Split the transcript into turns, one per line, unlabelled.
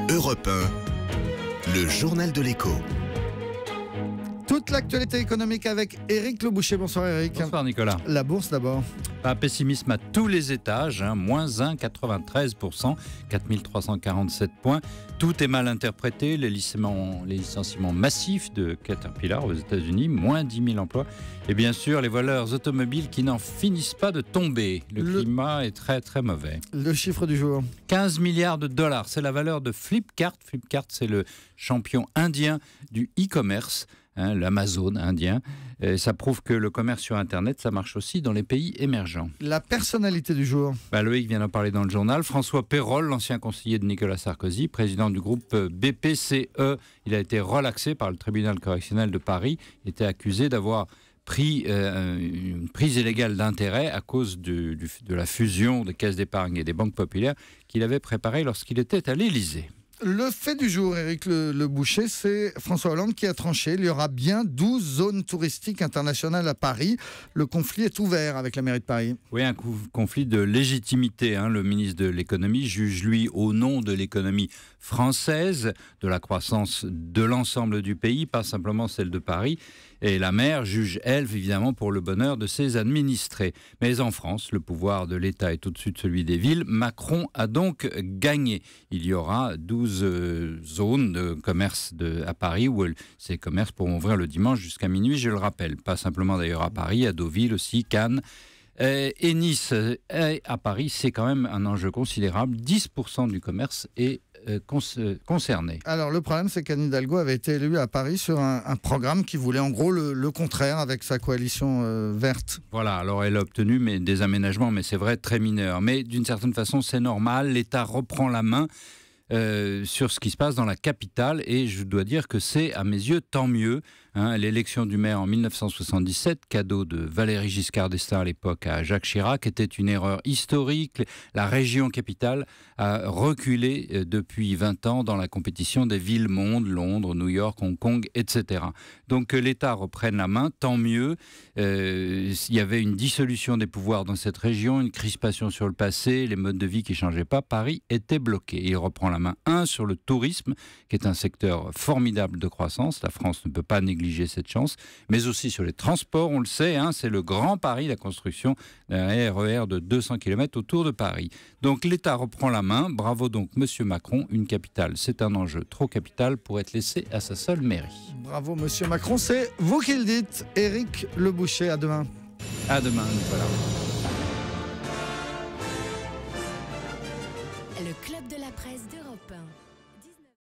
Europe 1, le journal de l'écho.
Toute l'actualité économique avec Éric Le Boucher. Bonsoir Éric.
Bonsoir Nicolas.
La bourse d'abord.
Pas pessimisme à tous les étages, moins 1,93%, 4347 points. Tout est mal interprété, les licenciements massifs de Caterpillar aux États-Unis, moins 10 000 emplois. Et bien sûr, les voleurs automobiles qui n'en finissent pas de tomber. Le climat est très très mauvais.
Le chiffre du jour.
15 milliards de dollars, c'est la valeur de Flipkart. Flipkart, c'est le champion indien du e-commerce. L'Amazon indien. Et ça prouve que le commerce sur Internet, ça marche aussi dans les pays émergents.
La personnalité du jour.
Loïc vient d'en parler dans le journal. François Pérolle, l'ancien conseiller de Nicolas Sarkozy, président du groupe BPCE. Il a été relaxé par le tribunal correctionnel de Paris. Il était accusé d'avoir pris une prise illégale d'intérêt à cause de la fusion des caisses d'épargne et des banques populaires qu'il avait préparée lorsqu'il était à l'Élysée.
Le fait du jour, Éric Le Boucher, c'est François Hollande qui a tranché. Il y aura bien 12 zones touristiques internationales à Paris. Le conflit est ouvert avec la mairie de Paris.
Oui, un conflit de légitimité. Le ministre de l'économie juge, lui, au nom de l'économie française, de la croissance de l'ensemble du pays, pas simplement celle de Paris. Et la maire juge, elle, évidemment, pour le bonheur de ses administrés. Mais en France, le pouvoir de l'État est au-dessus de celui des villes. Macron a donc gagné. Il y aura 12 zones de commerce à Paris où ces commerces pourront ouvrir le dimanche jusqu'à minuit, je le rappelle. Pas simplement d'ailleurs à Paris, à Deauville aussi, Cannes et Nice. Et à Paris, c'est quand même un enjeu considérable. 10% du commerce est concerné.
Alors le problème, c'est qu'Anne Hidalgo avait été élue à Paris sur un programme qui voulait en gros le contraire avec sa coalition verte.
Voilà, alors elle a obtenu des aménagements, mais c'est vrai, très mineurs. Mais d'une certaine façon, c'est normal, l'État reprend la main sur ce qui se passe dans la capitale et je dois dire que c'est à mes yeux tant mieux. L'élection du maire en 1977, cadeau de Valéry Giscard d'Estaing à l'époque à Jacques Chirac, était une erreur historique. La région capitale a reculé depuis 20 ans dans la compétition des villes-mondes, Londres, New York, Hong Kong, etc. Donc que l'État reprenne la main, tant mieux. Il y avait une dissolution des pouvoirs dans cette région, une crispation sur le passé, les modes de vie qui ne changeaient pas. Paris était bloqué. Il reprend la main, sur le tourisme, qui est un secteur formidable de croissance. La France ne peut pas négliger cette chance, mais aussi sur les transports, on le sait, c'est le grand pari, la construction d'un RER de 200 km autour de Paris. Donc l'État reprend la main, bravo donc Monsieur Macron, une capitale, c'est un enjeu trop capital pour être laissé à sa seule mairie.
Bravo Monsieur Macron, c'est vous qui le dites. Éric Le Boucher, à demain.
À demain, Nicolas.
Le club de la presse d'Europe 1.